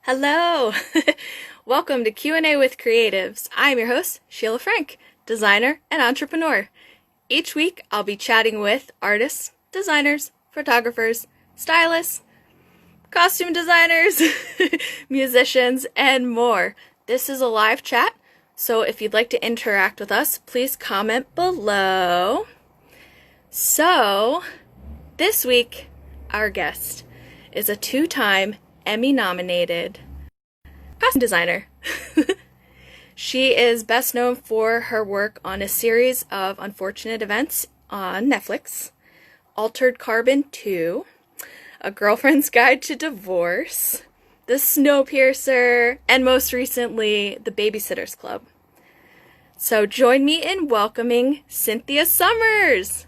Hello! Welcome to Q&A with Creatives. I'm your host, Sheila Frank, designer and entrepreneur. Each week, I'll be chatting with artists, designers, photographers, stylists, costume designers, musicians, and more. This is a live chat, so if you'd like to interact with us, please comment below. So, this week, our guest is a two-time Emmy-nominated costume designer. She is best known for her work on a series of unfortunate events on Netflix, Altered Carbon 2, A Girlfriend's Guide to Divorce, The Snowpiercer, and most recently, The Babysitter's Club. So join me in welcoming Cynthia Summers!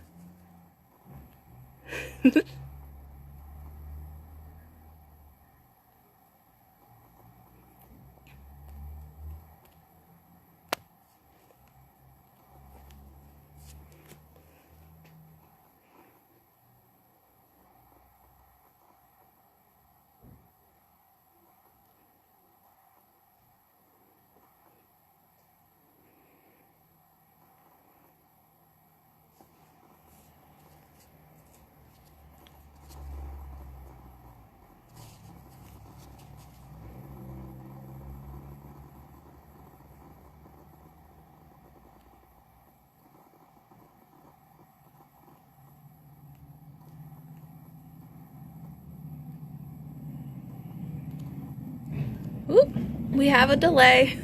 Oop, we have a delay.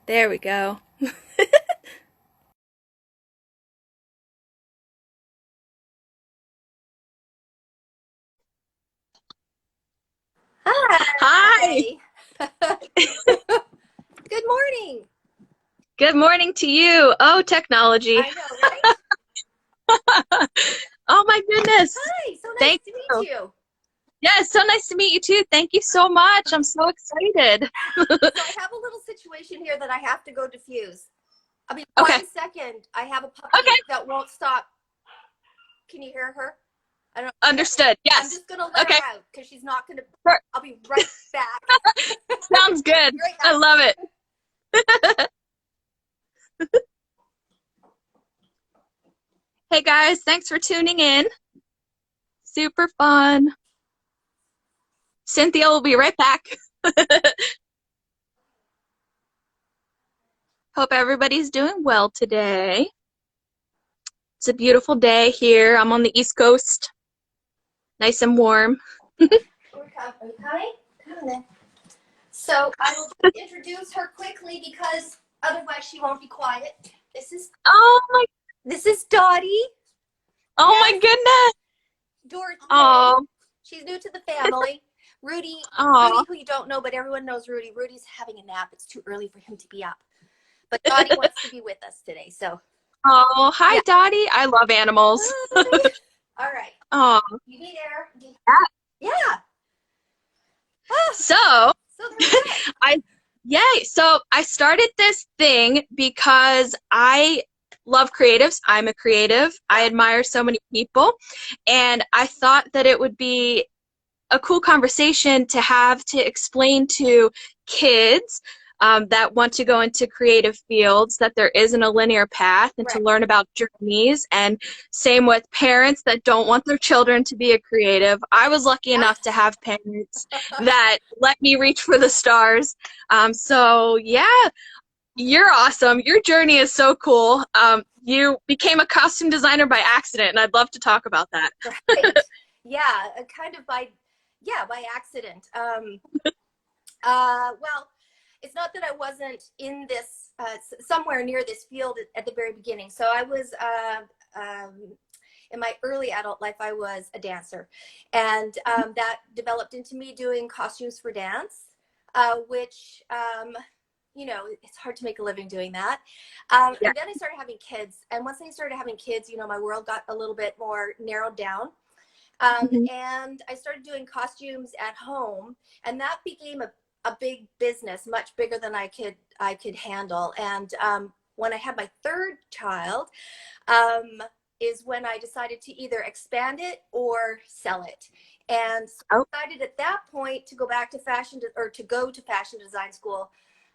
There we go. Hi! Good morning. Good morning to you. Oh, technology. I know, right? Oh my goodness. Hi, so nice Thank to meet you. Yeah, it's so nice to meet you too. Thank you so much. I'm so excited. So I have a little situation here that I have to go diffuse. I'll be Okay. 1 second. I have a puppy Okay. that won't stop. Can you hear her? I don't know. Understood. Yes. I'm just going to let Okay. her out because she's not going to. Sure. I'll be right back. Sounds good. Right I love it. Hey guys, thanks for tuning in. Super fun. Cynthia will be right back. Hope everybody's doing well today. It's a beautiful day here. I'm on the East Coast. Nice and warm. Are you coming? Come then. So I will just introduce her quickly because otherwise she won't be quiet. This is Dottie. Oh my goodness. Dorothy. Oh. She's new to the family. Rudy, who you don't know, but everyone knows Rudy. Rudy's having a nap. It's too early for him to be up. But Dottie wants to be with us today, so. Oh, hi, Dottie. I love animals. Hi. All right. Oh. You need air. Yeah. So, Yay. So I started this thing because I love creatives. I'm a creative. I admire so many people. And I thought that it would be a cool conversation to have to explain to kids that want to go into creative fields that there isn't a linear path, and to learn about journeys, and same with parents that don't want their children to be a creative. I was lucky enough to have parents that let me reach for the stars. So yeah, you're awesome. Your journey is so cool. You became a costume designer by accident, and I'd love to talk about that. Right. Yeah, kind of by accident. Well, it's not that I wasn't in this somewhere near this field at the very beginning. So I was in my early adult life, I was a dancer. And that developed into me doing costumes for dance, which, you know, it's hard to make a living doing that. And then I started having kids. And once I started having kids, you know, my world got a little bit more narrowed down. And I started doing costumes at home, and that became a big business, much bigger than I could handle. And when I had my third child, is when I decided to either expand it or sell it. And so I decided at that point to go back to to go to fashion design school,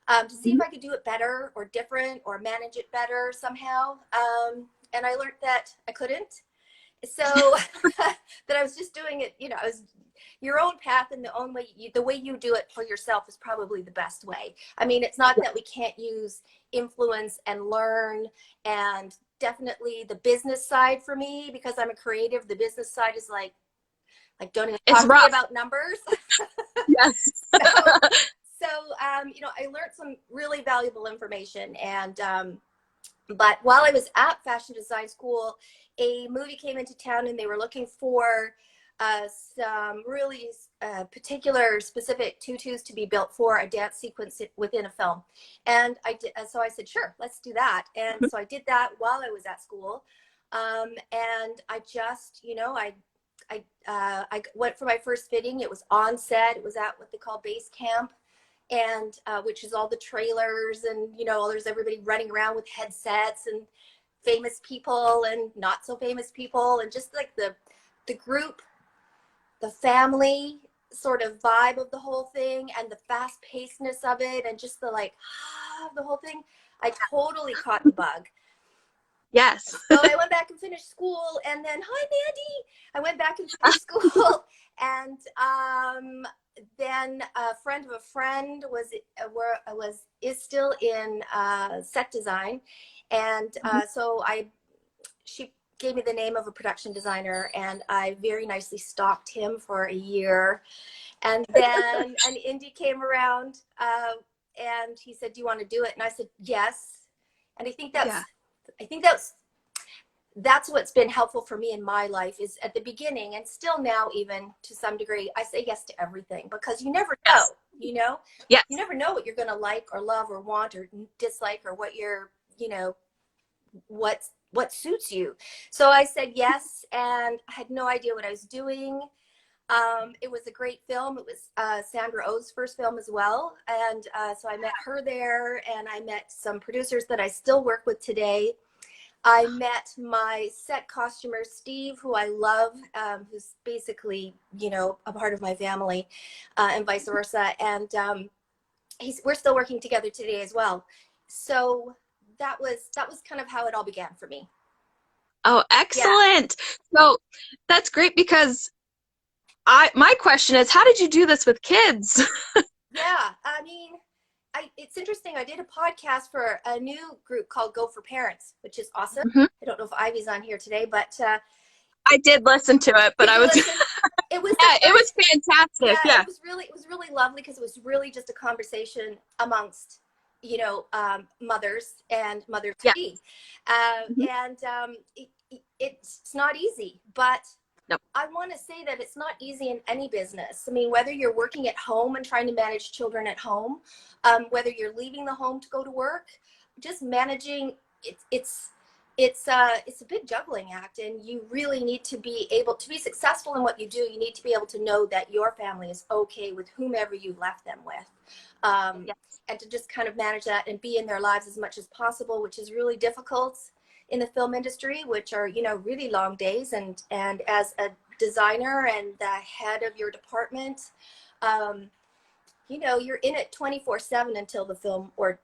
to see if I could do it better or different or manage it better somehow. And I learned that I couldn't. So that I was just doing it, you know, I was your own path, and the way you do it for yourself is probably the best way. I mean, it's not that we can't use influence and learn, and definitely the business side for me, because I'm a creative, the business side is like don't even talk to me about numbers. Yes. So you know, I learned some really valuable information. And but while I was at fashion design school, a movie came into town, and they were looking for some really particular specific tutus to be built for a dance sequence within a film. And I did, so I said, sure, let's do that. And so I did that while I was at school. And I just, you know, I went for my first fitting. It was on set. It was at what they call base camp, and which is all the trailers, and you know, there's everybody running around with headsets, and famous people and not so famous people, and just like the group, the family sort of vibe of the whole thing, and the fast pacedness of it, and just the the whole thing. I totally caught the bug. Yes. So I went back and finished school, and then, hi Mandy, I went back and finished school, and then a friend of a friend is still in set design, and so she gave me the name of a production designer, and I very nicely stalked him for a year. And then an indie came around, and he said, do you want to do it? And I said, yes. And I think that's what's been helpful for me in my life, is at the beginning, and still now, even to some degree, I say yes to everything, because you never know, you know, you never know what you're going to like or love or want or dislike, or what you're, you know, what suits you. So I said yes, and I had no idea what I was doing. It was a great film. It was Sandra Oh's first film as well. And so I met her there, and I met some producers that I still work with today. I met my set costumer, Steve, who I love, who's basically, you know, a part of my family, and vice versa. And we're still working together today as well. So that was kind of how it all began for me. Oh, excellent. Yeah. So that's great, because my question is, how did you do this with kids? Yeah, I mean, it's interesting. I did a podcast for a new group called Go for Parents, which is awesome. I don't know if Ivy's on here today, but I did listen to it, but I was it was it was fantastic. Yeah. It was really lovely, because it was really just a conversation amongst, you know, mothers and mothers to be. And it's not easy, but I want to say that it's not easy in any business. I mean, whether you're working at home and trying to manage children at home, whether you're leaving the home to go to work, just managing, it's a big juggling act, and you really need to be able to be successful in what you do. You need to be able to know that your family is okay with whomever you left them with, and to just kind of manage that and be in their lives as much as possible, which is really difficult in the film industry, which are, you know, really long days. And as a designer and the head of your department, you know, you're in it 24/7 until the film or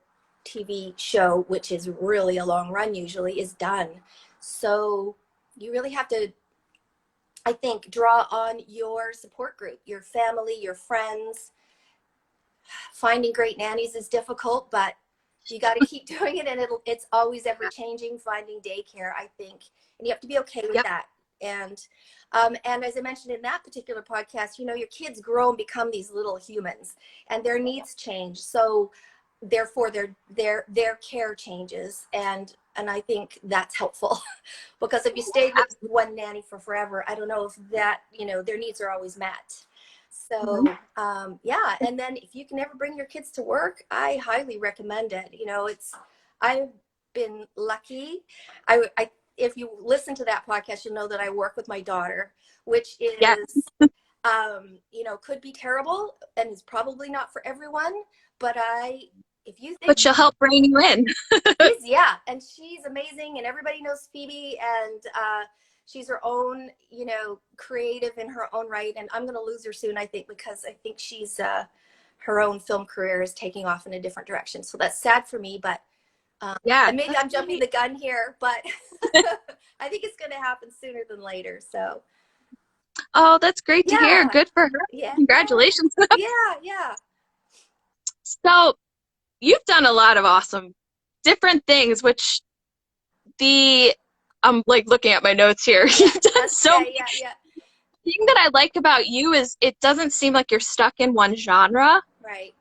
TV show, which is really a long run usually, is done. So you really have to, I think, draw on your support group, your family, your friends. Finding great nannies is difficult, but you got to keep doing it, and it's always ever changing. Finding daycare, I think, and you have to be okay with that. And as I mentioned in that particular podcast, you know, your kids grow and become these little humans, and their needs change. So therefore their care changes, and I think that's helpful because if you stayed with one nanny for forever, I don't know if that, you know, their needs are always met. So yeah, and then if you can ever bring your kids to work, I highly recommend it. You know, I've been lucky. I if you listen to that podcast, you'll know that I work with my daughter, which is you know, could be terrible and is probably not for everyone, but if you think, but she'll help rein you in. yeah, and she's amazing, and everybody knows Phoebe, and she's her own, you know, creative in her own right, and I'm going to lose her soon, I think, because I think she's her own film career is taking off in a different direction. So that's sad for me, but and maybe I'm jumping the gun here, but I think it's going to happen sooner than later. So oh, that's great to hear. Good for her. Yeah. Congratulations. Yeah. So you've done a lot of awesome different things, which I'm like looking at my notes here. You've done so many. The thing that I like about you is it doesn't seem like you're stuck in one genre. Right.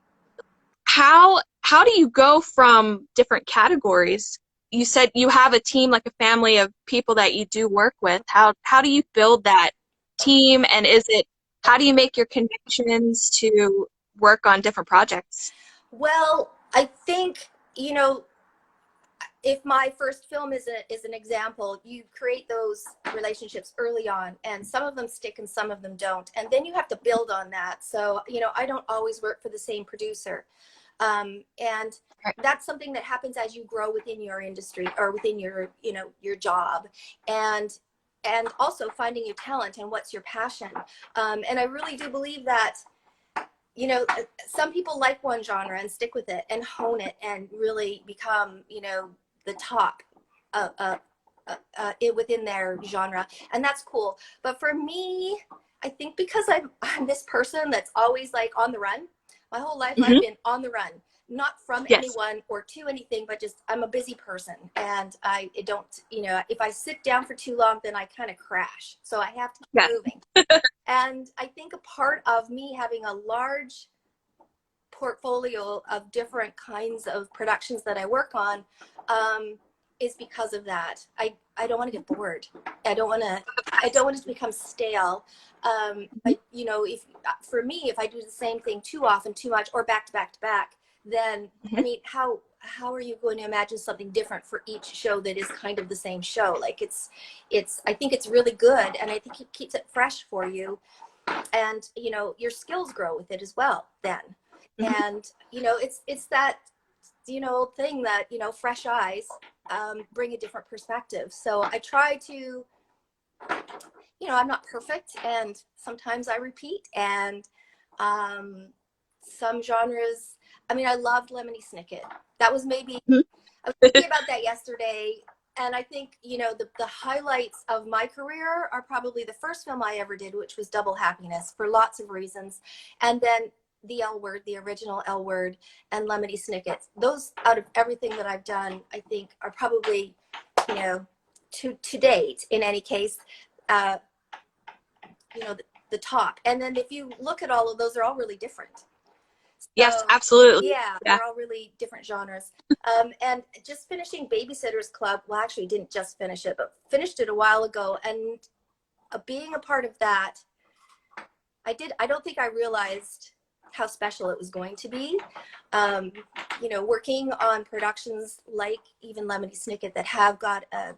How do you go from different categories? You said you have a team, like a family of people that you do work with. How do you build that team, and how do you make your connections to work on different projects? Well, I think, you know, if my first film is an example, you create those relationships early on, and some of them stick and some of them don't, and then you have to build on that. So, you know, I don't always work for the same producer, and that's something that happens as you grow within your industry or within your, you know, your job, and also finding your talent and what's your passion. And I really do believe that, you know, some people like one genre and stick with it and hone it and really become, you know, the top within their genre, and that's cool. But for me, I think because I'm this person that's always like on the run. My whole life I've been on the run, not from anyone or to anything, but just I'm a busy person, and I don't, you know, if I sit down for too long, then I kind of crash. So I have to keep moving. And I think a part of me having a large portfolio of different kinds of productions that I work on is because of that. I don't want to get bored. I don't want it to become stale. You know, for me, if I do the same thing too often, too much, or back to back to back, then I mean, how are you going to imagine something different for each show that is kind of the same show? Like I think it's really good, and I think it keeps it fresh for you, and you know, your skills grow with it as well then. And you know, it's that, you know, thing that, you know, fresh eyes bring a different perspective. So I try to, you know, I'm not perfect, and sometimes I repeat, and some genres, I mean, I loved Lemony Snicket. That was maybe, I was thinking about that yesterday, and I think, you know, the highlights of my career are probably the first film I ever did, which was Double Happiness, for lots of reasons, and then the L Word, the original L Word, and Lemony Snicket. Those, out of everything that I've done, I think are probably, you know, to date, in any case, you know, the top. And then if you look at all of those, they're all really different. So, yes, absolutely. Yeah, they're all really different genres. And just finishing Babysitter's Club, well, actually didn't just finish it, but finished it a while ago. And being a part of that, I don't think I realized how special it was going to be. You know, working on productions like even Lemony Snicket that have got a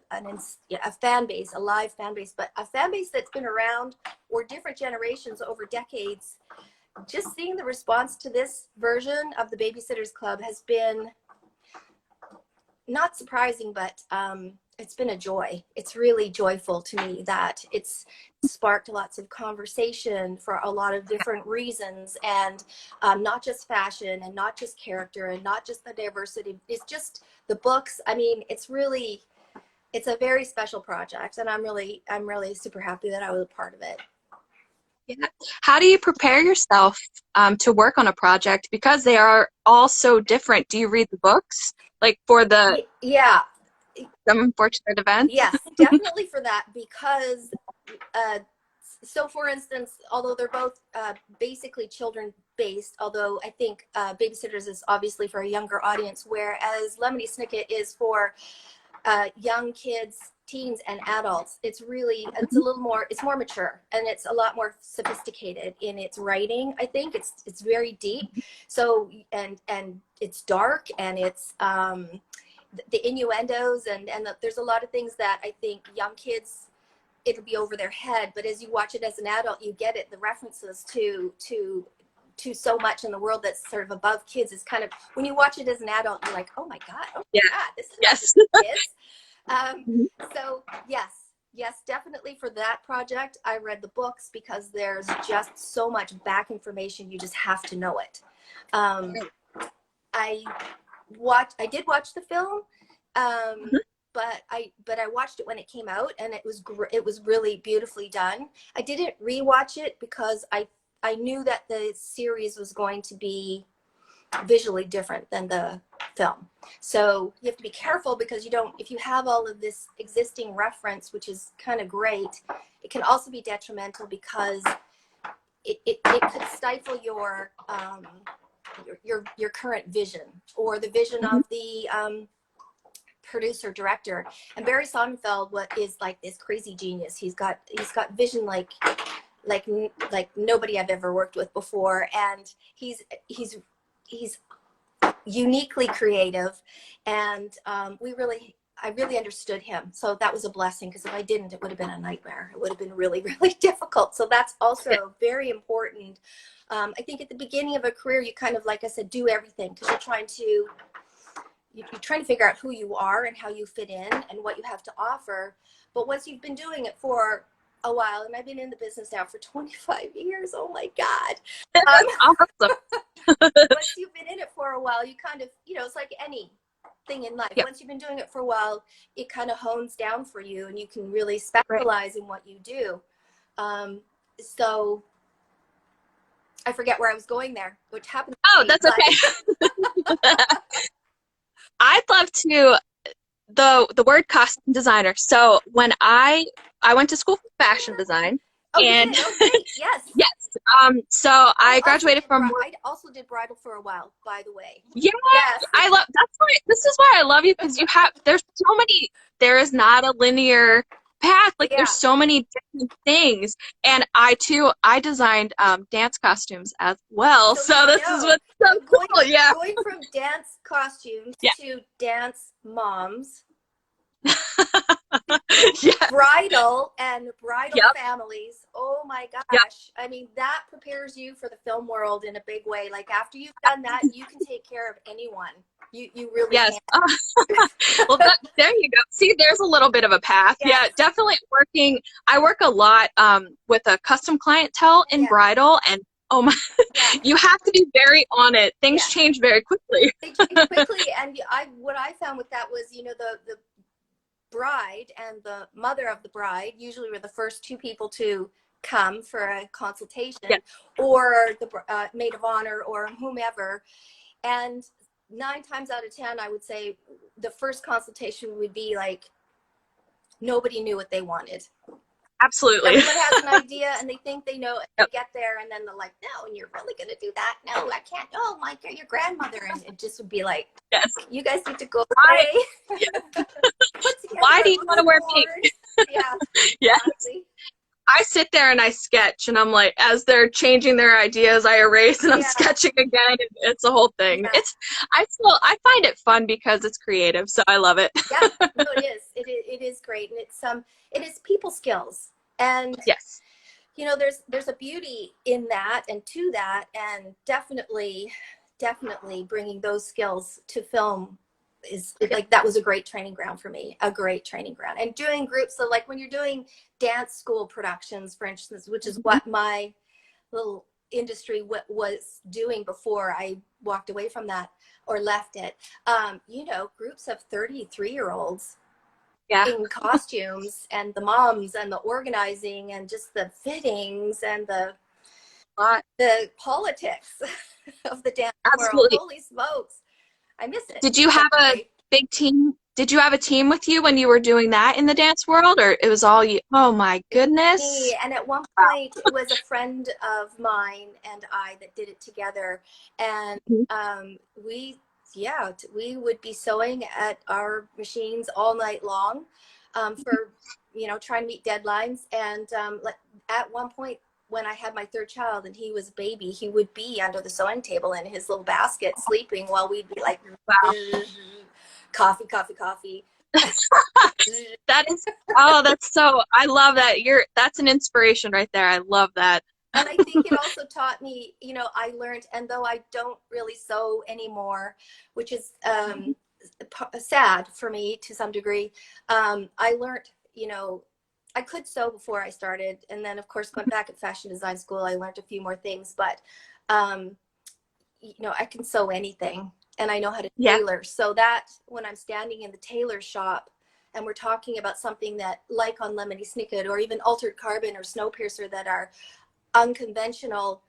fan base, a live fan base, but a fan base that's been around, or different generations over decades. Just seeing the response to this version of the Babysitter's Club has been not surprising, but it's been a joy. It's really joyful to me that it's sparked lots of conversation for a lot of different reasons, and not just fashion, and not just character, and not just the diversity. It's just the books. I mean, it's a very special project, and I'm really super happy that I was a part of it. Yeah. How do you prepare yourself to work on a project, because they are all so different? Do you read the books, like for some unfortunate events? Yes, definitely for that, because so for instance, although they're both basically children based, although I think Babysitters is obviously for a younger audience, whereas Lemony Snicket is for young kids, teens, and adults. It's really, it's a little more, it's more mature, and it's a lot more sophisticated in its writing. I think it's very deep. So, and it's dark, and it's the innuendos, and there's a lot of things that I think young kids, it'll be over their head, but as you watch it as an adult, you get it. The references to so much in the world that's sort of above kids is kind of, when you watch it as an adult, you're like, oh my God, this is not just for kids. So yes, definitely for that project, I read the books because there's just so much back information. You just have to know it. I did watch the film, but I watched it when it came out, and it was really beautifully done. I didn't rewatch it because I knew that the series was going to be visually different than the film. So you have to be careful, because if you have all of this existing reference, which is kind of great, it can also be detrimental, because it could stifle your current vision, or the vision of the producer director. And Barry Sonnenfeld is like this crazy genius. He's got vision like nobody I've ever worked with before, and he's uniquely creative, and I really understood him. So that was a blessing, because if I didn't, it would have been a nightmare. It would have been really, really difficult. So that's also very important. I think at the beginning of a career, you kind of, like I said, do everything, because you're trying to figure out who you are and how you fit in and what you have to offer. But once you've been doing it for a while, and I've been in the business now for 25 years, oh my God. Awesome. Once you've been in it for a while, you kind of, it's like anything in life. Once you've been doing it for a while, it kind of hones down for you, and you can really specialize in what you do. So I forget where I was going there, which happened. Oh, that's okay. I'd love to, the word costume designer. So when I went to school for fashion design. And great. Yes. Yes. So I graduated from. I also did bridal for a while, by the way. Yeah. Yes. This is why I love you, because there's so many. There is not a linear path. Like there's so many different things, and I designed dance costumes as well. So this is what's so cool. Yeah. Going from dance costumes to dance moms. Bridal and bridal families. Oh my gosh. I mean, that prepares you for the film world in a big way. Like after you've done that, you can take care of anyone. You really can. Well, there you go. See, there's a little bit of a path. Yes. Yeah, definitely I work a lot with a custom clientele in bridal, and oh my, you have to be very on it. Things change very quickly. They change quickly, and what I found with that was, the bride and the mother of the bride usually were the first two people to come for a consultation, or the maid of honor or whomever. And 9 times out of 10, I would say the first consultation would be like, nobody knew what they wanted. Absolutely. Everyone has an idea, and they think they know, and they get there, and then they're like, no, and you're really going to do that? No, I can't. Oh, my God, your grandmother. And it just would be like, you guys need to go away. Why do you want to wear pink? Exactly. I sit there and I sketch, and I'm like, as they're changing their ideas, I erase, and I'm sketching again. And it's a whole thing. I find it fun because it's creative, so I love it. No, it is. It is great, and it is people skills, and there's a beauty in that and to that, and definitely bringing those skills to film is like, that was a great training ground for me, a great training ground. And doing groups, so like when you're doing dance school productions, for instance, which is what my little industry was doing before I walked away from that or left it, groups of 33-year-olds in costumes, and the moms, and the organizing, and just the fittings, and the politics of the dance world. Holy smokes, I miss it. Did you have big team? Did you have a team with you when you were doing that in the dance world, or it was all you? Oh my goodness. Me, and at one Wow. point it was a friend of mine and I that did it together, and we, yeah, we would be sewing at our machines all night long, for, you know, trying to meet deadlines. And like at one point when I had my third child and he was a baby, he would be under the sewing table in his little basket sleeping while we'd be like, Wow. coffee, coffee, coffee. That is, oh, that's so, I love that. That's an inspiration right there. I love that. And I think it also taught me, you know, I learned, and though I don't really sew anymore, which is sad for me to some degree, I learned, you know, I could sew before I started. And then, of course, went back at fashion design school. I learned a few more things, but, you know, I can sew anything and I know how to tailor. So that when I'm standing in the tailor shop and we're talking about something that, like on Lemony Snicket or even Altered Carbon or Snowpiercer, that are unconventional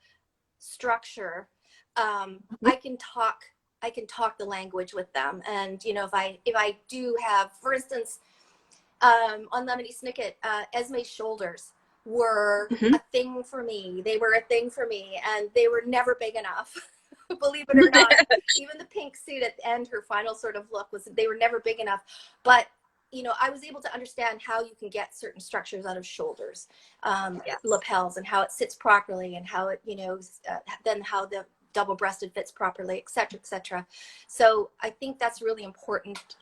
structure, I can talk the language with them. And you know, if I do have, for instance, on Lemony Snicket, Esme's shoulders were a thing for me. They were a thing for me, and they were never big enough. Believe it or not, even the pink suit at the end, her final sort of look was, they were never big enough. But you know, I was able to understand how you can get certain structures out of shoulders, lapels, and how it sits properly, and how it, you know, then how the double-breasted fits properly, et cetera, et cetera. So I think that's really important,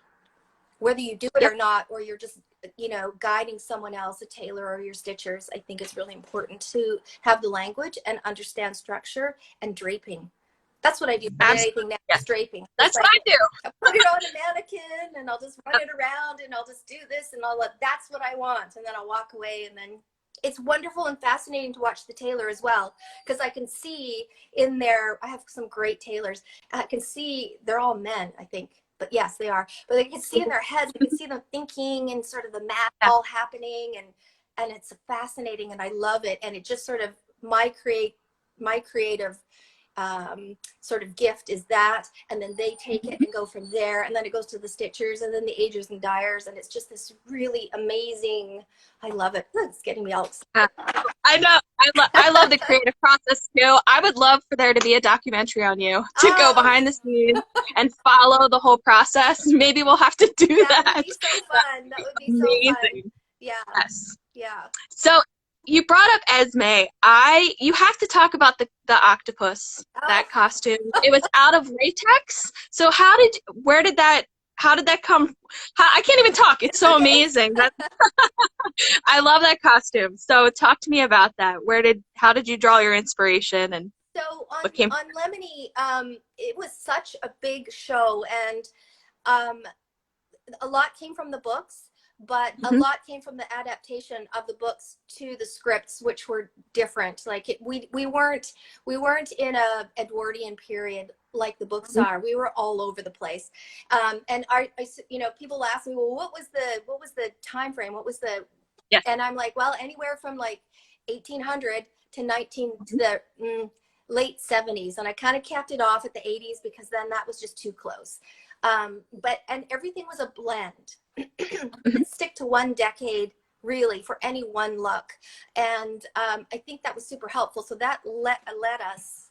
whether you do it or not, or you're just, you know, guiding someone else, a tailor or your stitchers. I think it's really important to have the language and understand structure and draping. That's what I do for anything now, draping. That's what I do. I put it on a mannequin and I'll just run it around and I'll just do this and that's what I want. And then I'll walk away. And then it's wonderful and fascinating to watch the tailor as well, because I can see in there, I have some great tailors. I can see they're all men, I think. But yes, they are. But I can see in their heads, I can see them thinking and sort of the math all happening. And it's fascinating and I love it. And it just sort of, my creative sort of gift is that, and then they take it and go from there, and then it goes to the stitchers and then the agers and dyers, and it's just this really amazing, I love it. It's getting me all excited. I know. I love the creative process too. I would love for there to be a documentary on you, to go behind the scenes and follow the whole process. Maybe we'll have to do that. That would be so fun. That would be so fun. Yeah. Yes. Yeah. So you brought up Esme. You have to talk about the octopus, that costume. It was out of latex. So how did that come? I can't even talk. It's so amazing. I love that costume. So talk to me about that. How did you draw your inspiration? And so on Lemony, it was such a big show, and a lot came from the books, but a lot came from the adaptation of the books to the scripts, which were different. Like we weren't in a Edwardian period like the books are. We were all over the place. And you know, people ask me, well, what was the time frame? What was the, and I'm like, well, anywhere from like 1800 to the late 70s. And I kind of capped it off at the 80s because then that was just too close. And everything was a blend. Didn't stick to one decade really for any one look. And I think that was super helpful. So that let us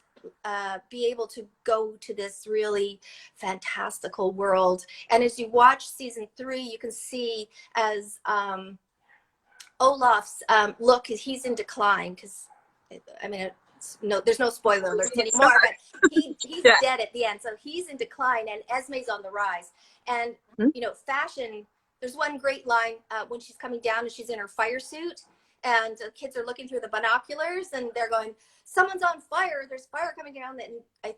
be able to go to this really fantastical world. And as you watch season 3, you can see as Olaf's look, he's in decline, because I mean, there's no spoiler alert anymore, but he's dead at the end. So he's in decline and Esme's on the rise. And, you know, fashion, there's one great line when she's coming down and she's in her fire suit and the kids are looking through the binoculars and they're going, someone's on fire. There's fire coming down. And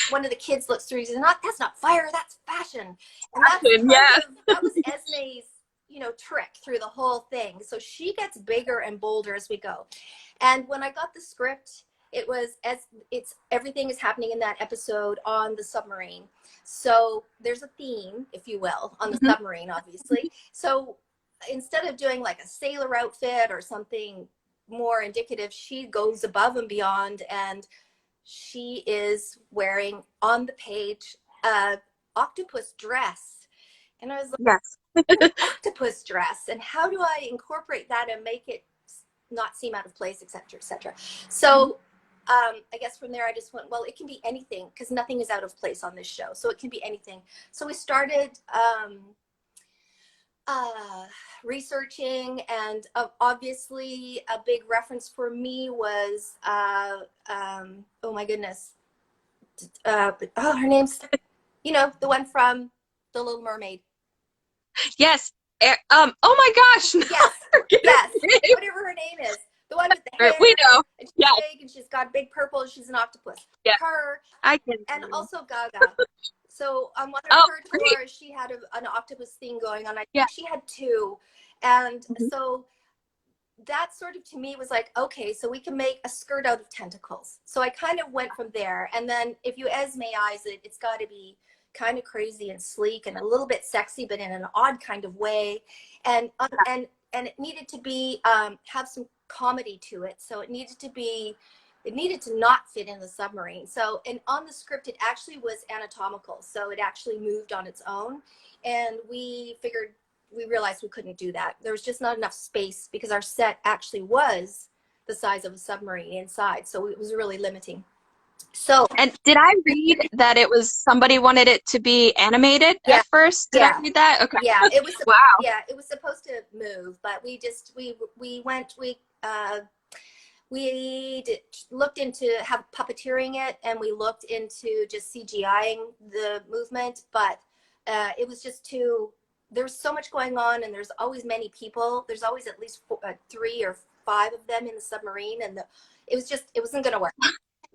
one of the kids looks through, he says, that's not fire, that's fashion. And that was Esme's, you know, trick through the whole thing. So she gets bigger and bolder as we go. And when I got the script, it was everything is happening in that episode on the submarine. So there's a theme, if you will, on the submarine, obviously. So instead of doing like a sailor outfit or something more indicative, she goes above and beyond, and she is wearing on the page a octopus dress. And I was like, Yes. an octopus dress, and how do I incorporate that and make it not seem out of place, etc., etc. So I guess from there I just went, well, it can be anything because nothing is out of place on this show, so it can be anything. So we started researching, and obviously a big reference for me was oh my goodness, her name's, you know, the one from The Little Mermaid. Yes. Oh my gosh. Yes, yes, whatever her name is, the one with the hair. We know. And she's Yes. big, and she's got big purple. She's an octopus. Yeah. Her, I can. and also Gaga. So on one of her tours, she had an octopus thing going on. I think she had two, and so that sort of to me was like, okay, so we can make a skirt out of tentacles. So I kind of went from there, and then if you Esme-ize it, it's got to be kind of crazy and sleek and a little bit sexy, but in an odd kind of way, and it needed to be have some comedy to it. So it needed to not fit in the submarine. So, and on the script, it actually was anatomical, so it actually moved on its own, and we realized we couldn't do that. There was just not enough space because our set actually was the size of a submarine inside, so it was really limiting. So, and did I read that it was somebody wanted it to be animated at first? Did I read that? Okay. Yeah, it was. Wow. Yeah, it was supposed to move, but we looked into puppeteering it, and we looked into just CGIing the movement, but it was just too. There's so much going on, and there's always many people. There's always at least 3 or 5 of them in the submarine, and it wasn't going to work.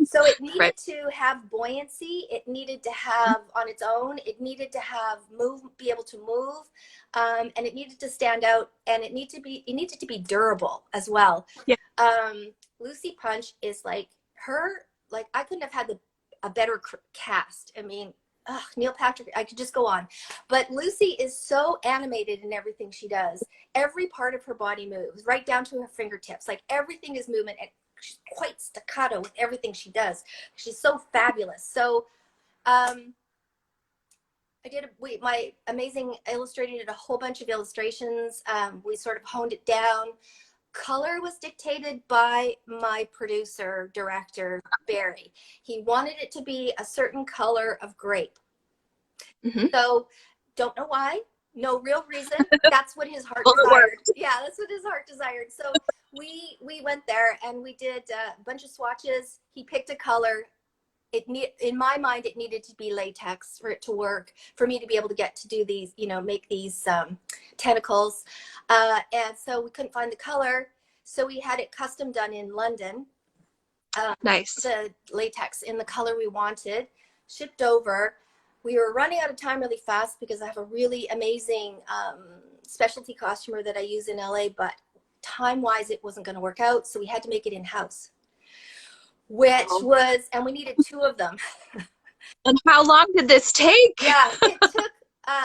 So it needed to have buoyancy. It needed to have on its own. It needed to have be able to move, and it needed to stand out. And it needed to be durable as well. Yeah. Lucy Punch is like her. Like I couldn't have had a better cast. I mean, Neil Patrick. I could just go on, but Lucy is so animated in everything she does. Every part of her body moves, right down to her fingertips. Like everything is movement. And she's quite staccato with everything she does. She's so fabulous. So my amazing illustrator did a whole bunch of illustrations. We sort of honed it down. Color was dictated by my producer, director, Barry. He wanted it to be a certain color of grape. So don't know why. No real reason. That's what his heart desired. Yeah, that's what his heart desired. So we went there and we did a bunch of swatches. He picked a color. In my mind, it needed to be latex for it to work, for me to be able to get to do these, make these tentacles. And so we couldn't find the color. So we had it custom done in London. Nice. The latex in the color we wanted, shipped over. We were running out of time really fast because I have a really amazing specialty costumer that I use in LA, but time-wise, it wasn't going to work out. So we had to make it in-house, and we needed 2 of them. And how long did this take? Yeah, it took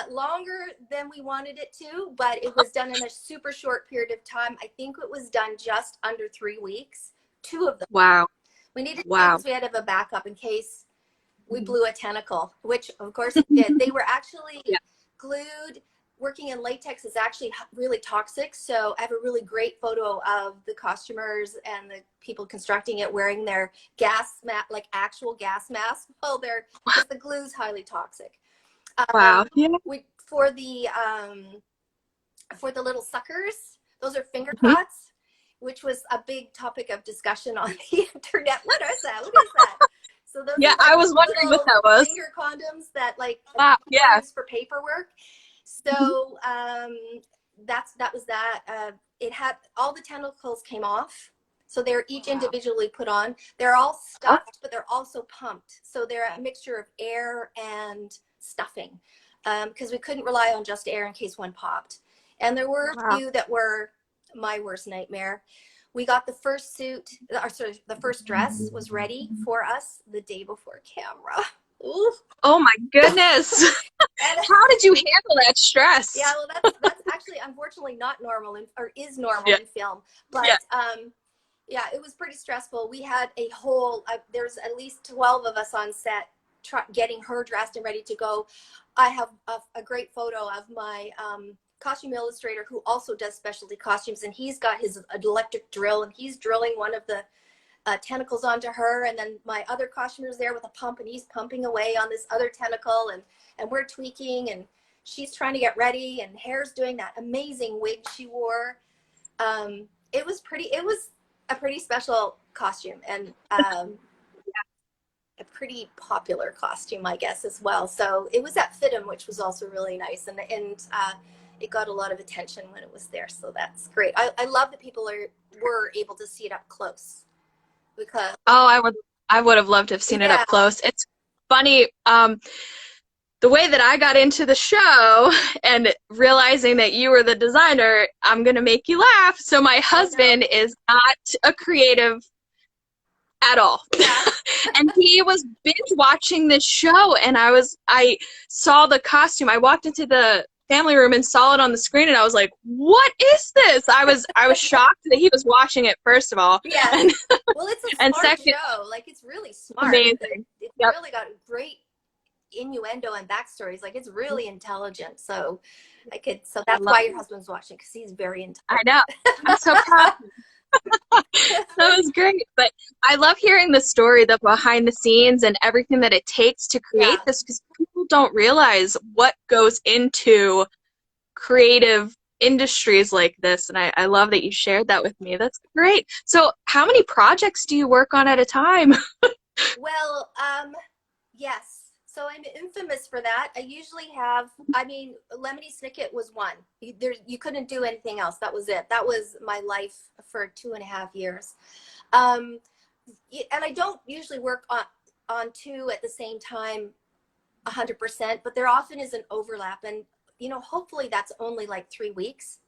longer than we wanted it to, but it was done in a super short period of time. I think it was done just under 3 weeks, 2 of them. Wow. We needed 2 because we had to have a backup in case we blew a tentacle, which of course it did. They were actually glued. Working in latex is actually really toxic. So I have a really great photo of the costumers and the people constructing it wearing their gas mask, like actual gas masks. Well, because the glue is highly toxic. Wow. Yeah. For the little suckers, those are finger pots, which was a big topic of discussion on the internet. What is that? What is that? So those are I was wondering what that was. Finger condoms that use for paperwork. So that was that. It had all the tentacles came off, so they're each individually put on. They're all stuffed, but they're also pumped. So they're a mixture of air and stuffing, because we couldn't rely on just air in case one popped. And there were a few that were my worst nightmare. We got the first the first dress was ready for us the day before camera. Ooh. Oh my goodness. How did you handle that stress? Yeah, well, that's actually unfortunately not normal or is normal in film. But it was pretty stressful. We had a whole, there's at least 12 of us on set getting her dressed and ready to go. I have a great photo of my costume illustrator who also does specialty costumes, and he's got his electric drill, and he's drilling one of the tentacles onto her, and then my other costumer's there with a pump, and he's pumping away on this other tentacle, and we're tweaking, and she's trying to get ready, and Hair's doing that amazing wig she wore. It was a pretty special costume, and a pretty popular costume, I guess, as well. So it was at FITM, which was also really nice, and it got a lot of attention when it was there. So that's great. I love that people were able to see it up close, because I would have loved to have seen it up close. It's funny, the way that I got into the show and realizing that you were the designer, I'm gonna make you laugh. So my husband is not a creative at all. Yeah. And he was binge watching this show, and I saw the costume. I walked into the family room and saw it on the screen, and I was like, what is this? I was shocked that he was watching it, first of all. Yeah. Well, it's a smart show. Like, it's really smart. Amazing. It's really got great innuendo and backstories. Like, it's really intelligent. So that's why your husband's watching, because he's very intelligent. I know. I'm so proud. That was great. But I love hearing the story, the behind the scenes, and everything that it takes to create this, because people don't realize what goes into creative industries like this. And I love that you shared that with me. That's great. So how many projects do you work on at a time? Well, yes. So I'm infamous for that. I usually have, Lemony Snicket was one. You couldn't do anything else. That was it. That was my life for 2.5 years. And I don't usually work on two at the same time 100%, but there often is an overlap. And, hopefully that's only like 3 weeks.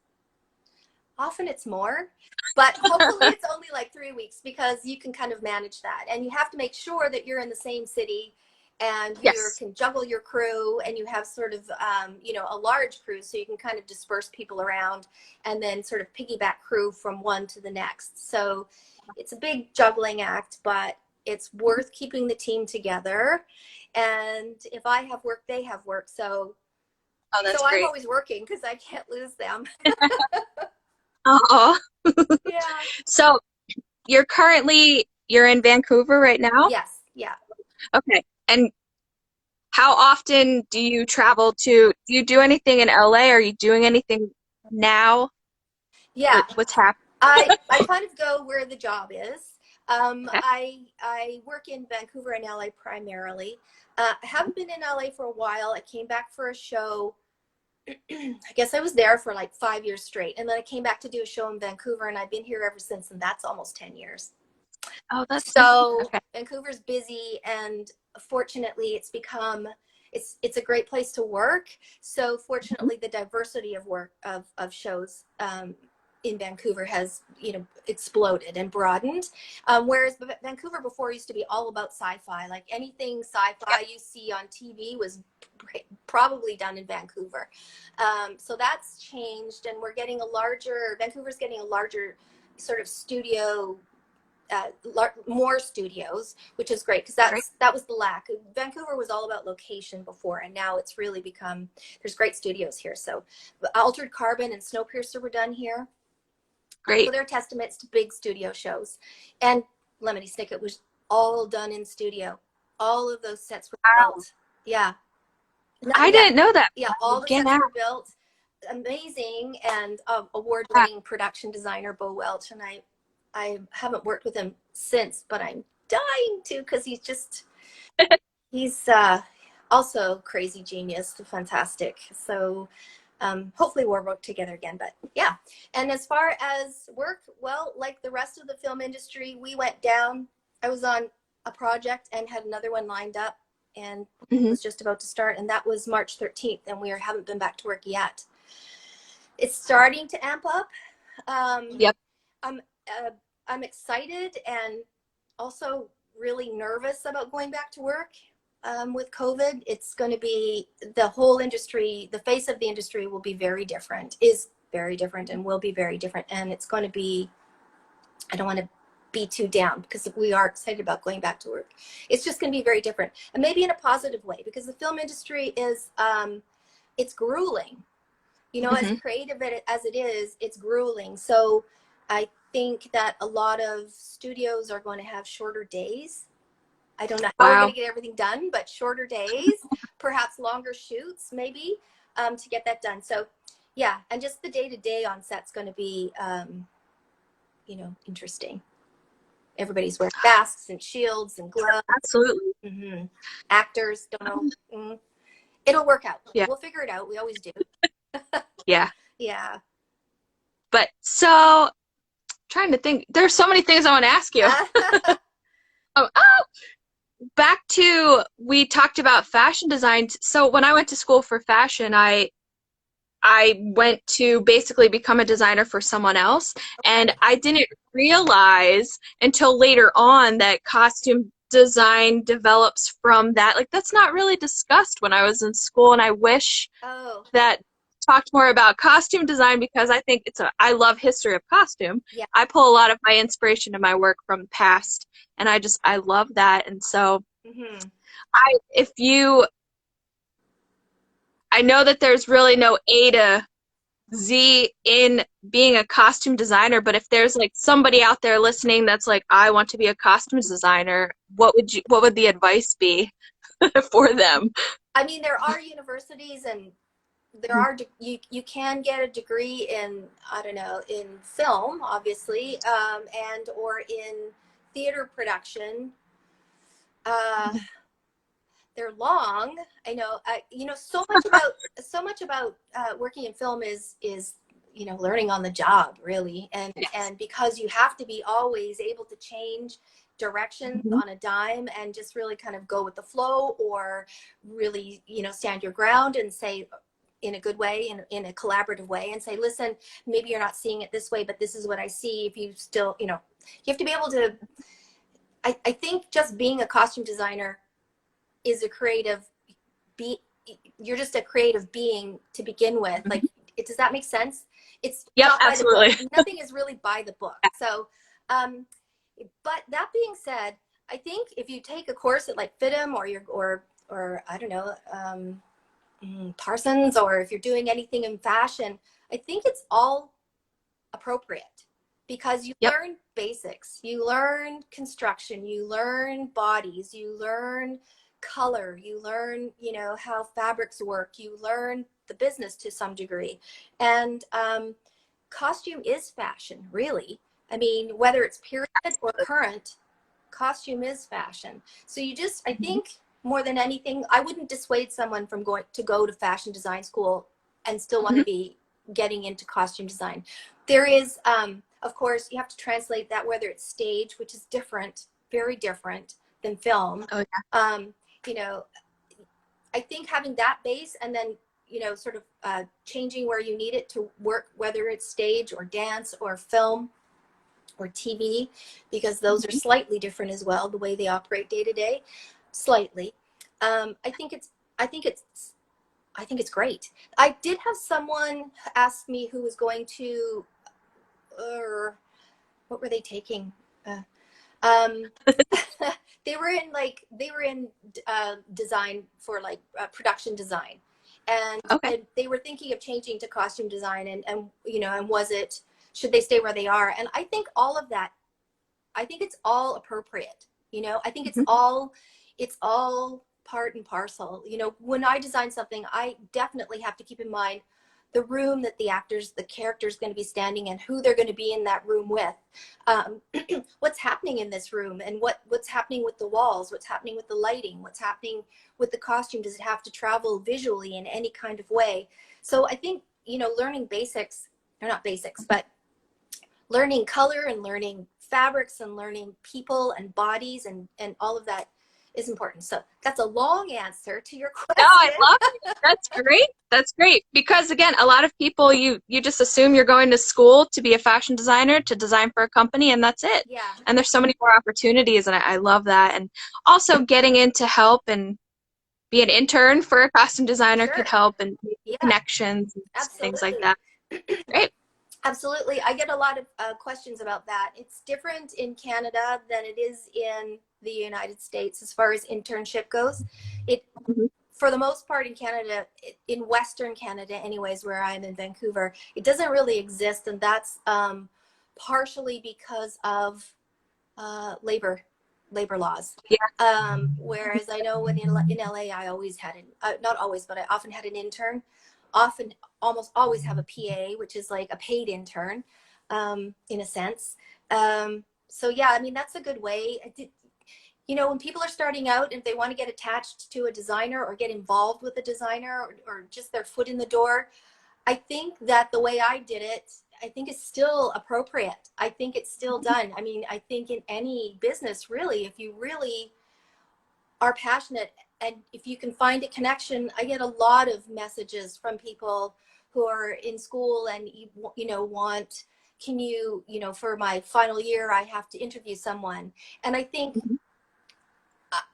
Often it's more, but hopefully it's only like 3 weeks, because you can kind of manage that. And you have to make sure that you're in the same city, and you can juggle your crew, and you have sort of, a large crew, so you can kind of disperse people around and then sort of piggyback crew from one to the next. So it's a big juggling act, but it's worth keeping the team together. And if I have work, they have work. So great. I'm always working, because I can't lose them. Oh. Yeah. So you're in Vancouver right now? Yes. Yeah. Okay. And how often do you travel do you do anything in LA? Are you doing anything now? Yeah. What's happening? I kind of go where the job is. Okay. I work in Vancouver and LA primarily. I haven't been in LA for a while. I came back for a show. I guess I was there for like 5 years straight. And then I came back to do a show in Vancouver, and I've been here ever since, and that's almost 10 years. Oh, that's so okay. Vancouver's busy, and fortunately it's a great place to work. So fortunately, the diversity of work of shows in Vancouver has exploded and broadened, whereas Vancouver before used to be all about sci-fi. Like, anything sci-fi you see on TV was probably done in Vancouver. So that's changed, and Vancouver's getting a larger sort of studio, more studios, which is great, because that was the lack. Vancouver was all about location before, and now it's really become, there's great studios here. So Altered Carbon and Snowpiercer were done here. Great. So they're testaments to big studio shows. And Lemony Snicket was all done in studio. All of those sets were built. Yeah. I didn't know that. Yeah, all the sets were built. Amazing. And award-winning production designer Bo Welch, and I haven't worked with him since, but I'm dying to, because he's also crazy genius, fantastic. So hopefully we'll work together again. But yeah. And as far as work, well, like the rest of the film industry, we went down. I was on a project and had another one lined up, and was just about to start, and that was March 13th, and we haven't been back to work yet. It's starting to amp up. Yep. I'm excited and also really nervous about going back to work. With COVID, it's going to be, the whole industry, the face of the industry will be very different, is very different, and will be very different. And it's going to be, I don't want to be too down, because we are excited about going back to work. It's just going to be very different, and maybe in a positive way, because the film industry is, it's grueling. You know, as creative as it is, it's grueling. So I think that a lot of studios are going to have shorter days. I don't know how we're going to get everything done, but shorter days, perhaps longer shoots, maybe, to get that done. So yeah, and just the day-to-day on set's going to be, you know, interesting. Everybody's wearing masks and shields and gloves. Absolutely. Actors don't know. It'll work out. Yeah. We'll figure it out. We always do. Yeah. Yeah. But so, trying to think, there's so many things I want to ask you. Back to, we talked about fashion design. So when I went to school for fashion, I went to basically become a designer for someone else. And I didn't realize until later on that costume design develops from that. Like, that's not really discussed when I was in school. And I wish that talked more about costume design, because I think I love history of costume. Yeah. I pull a lot of my inspiration in my work from the past, and I love that. And so I know that there's really no A to Z in being a costume designer, but if there's like somebody out there listening that's like, I want to be a costume designer, what would the advice be for them? I mean, there are universities, and there are, you can get a degree in, I don't know, in film, obviously, and or in theater production. They're long. I know. You know, so much about working in film is you know, learning on the job, really, and because you have to be always able to change directions on a dime and just really kind of go with the flow, or really, you know, stand your ground and say, in a good way, in a collaborative way, and say, listen, maybe you're not seeing it this way, but this is what I see. If you still, you know, you have to be able to, I think just being a costume designer is a creative you're just a creative being to begin with. Like, does that make sense? It's not by absolutely. the book. Nothing is really by the book. So, but that being said, I think if you take a course at like FITM or I don't know, Parsons, or if you're doing anything in fashion, I think it's all appropriate, because you learn basics, you learn construction, you learn bodies, you learn color, you learn, you know, how fabrics work, you learn the business to some degree. And costume is fashion, really. I mean, whether it's period or current, costume is fashion. So you just, I think, more than anything, I wouldn't dissuade someone from going to go to fashion design school and still want to be getting into costume design. There is, of course, you have to translate that, whether it's stage, which is different, very different than film. You know, I think having that base, and then, you know, sort of changing where you need it to work, whether it's stage or dance or film or TV, because those are slightly different as well, the way they operate day to day, slightly. I think it's great. I did have someone ask me who was going to, what were they taking? they were in design for like production design, and they were thinking of changing to costume design, and you know, and should they stay where they are? And I think all of that, I think it's all appropriate. You know, I think it's all part and parcel. You know, when I design something, I definitely have to keep in mind the room that the character's going to be standing in, who they're going to be in that room with, what's happening in this room, and what's happening with the walls, what's happening with the lighting, what's happening with the costume. Does it have to travel visually in any kind of way? So I think, you know, learning basics, or not basics, but learning color and learning fabrics and learning people and bodies and all of that is important. So that's a long answer to your question. No, I love it. That's great. That's great. Because again, a lot of people, you just assume you're going to school to be a fashion designer, to design for a company, and that's it. Yeah. And there's so many more opportunities, and I love that. And also getting in to help and be an intern for a costume designer could help, and make connections and things like that. Great. Absolutely. I get a lot of questions about that. It's different in Canada than it is in the United States as far as internship goes. It, Mhm. for the most part in Canada, in Western Canada anyways, where I'm in Vancouver, it doesn't really exist. And that's partially because of labor laws. Whereas I know when in LA, I always had not always, but I often had an intern, often almost always have a PA, which is like a paid intern, in a sense. So yeah, I mean, that's a good way. You know, when people are starting out and if they want to get attached to a designer or get involved with a designer or just their foot in the door, I think that the way I did it, I think is still appropriate. I think it's still done. I mean, I think in any business, really, if you really are passionate and if you can find a connection, I get a lot of messages from people who are in school and, you know, want, can you, you know, for my final year, I have to interview someone. And I think Mhm.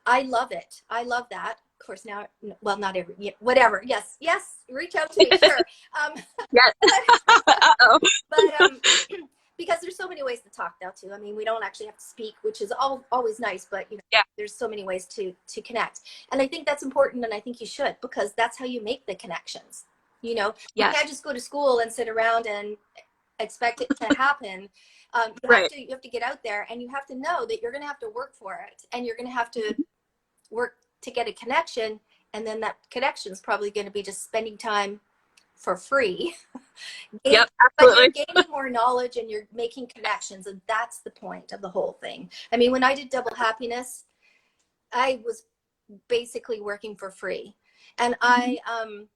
I love it. I love that. Of course, now, well, not every, whatever. Yes, yes, reach out to me, sure. Yes. Uh-oh. But because there's so many ways to talk now too. I mean, we don't actually have to speak, which is always nice, but you know, Yeah. there's so many ways to connect. And I think that's important, and I think you should, because that's how you make the connections. You know, you Yes. can't just go to school and sit around and expect it to happen. Right. You have to get out there, and you have to know that you're going to have to work for it, and you're going to have to work to get a connection, and then that connection is probably going to be just spending time for free. Yep. But you're Absolutely. gaining more knowledge and you're making connections, and that's the point of the whole thing. I mean, when I did Double Happiness, I was basically working for free, and Mhm. I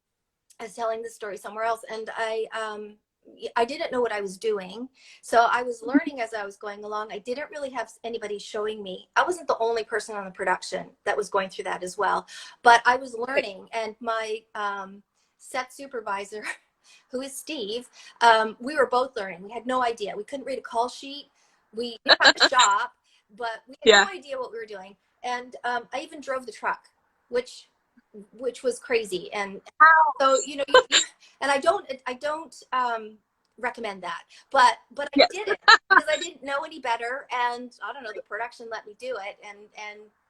was telling this story somewhere else, and I didn't know what I was doing, so I was learning as I was going along. I didn't really have anybody showing me. I wasn't the only person on the production that was going through that as well, but I was learning, and my set supervisor, who is Steve, we were both learning. We had no idea. We couldn't read a call sheet. We knew how to shop, but we had Yeah. no idea what we were doing. And I even drove the truck, which was crazy. And so, you know, and I don't recommend that, but I Yes. did it because I didn't know any better, and I don't know, the production let me do it,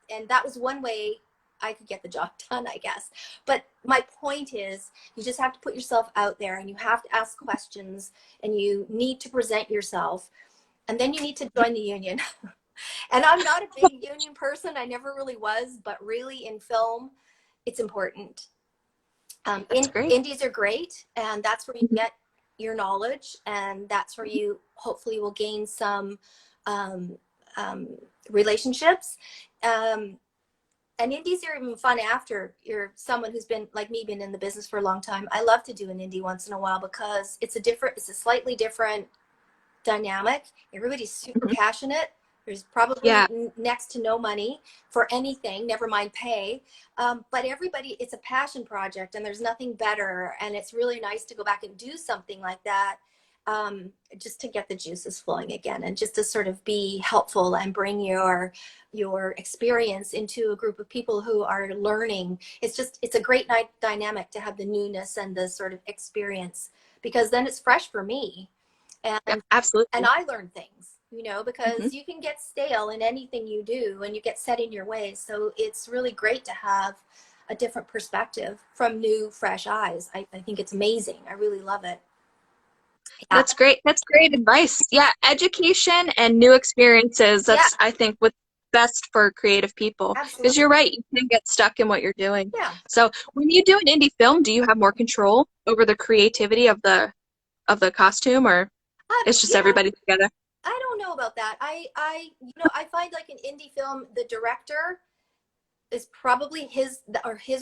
and that was one way I could get the job done, I guess. But my point is, you just have to put yourself out there, and you have to ask questions, and you need to present yourself, and then you need to join the union. And I'm not a big union person. I never really was, but really in film, it's important. That's great. Indies are great, and that's where you Mhm. get your knowledge, and that's where you hopefully will gain some um, um, relationships. Um, and indies are even fun after you're someone who's been like me, been in the business for a long time. I love to do an indie once in a while because it's a slightly different dynamic. Everybody's super Mhm. passionate. There's probably Yeah. next to no money for anything, never mind pay. But everybody, it's a passion project, and there's nothing better. And it's really nice to go back and do something like that, just to get the juices flowing again, and just to sort of be helpful and bring your experience into a group of people who are learning. It's a great dynamic to have the newness and the sort of experience, because then it's fresh for me, Yep. and Absolutely. I learn things, you know, Mhm. because you can get stale in anything you do, and you get set in your ways. So it's really great to have a different perspective from new, fresh eyes. I think it's amazing. I really love it. Yeah. That's great. That's great advice. Yeah, education and new experiences. Yeah, That's, I think, what's best for creative people. Because absolutely. you're right, you can get stuck in what you're doing. Yeah. So when you do an indie film, do you have more control over the creativity of the costume, or it's just You know, everybody together? I don't know about that. I find like an indie film, the director is probably his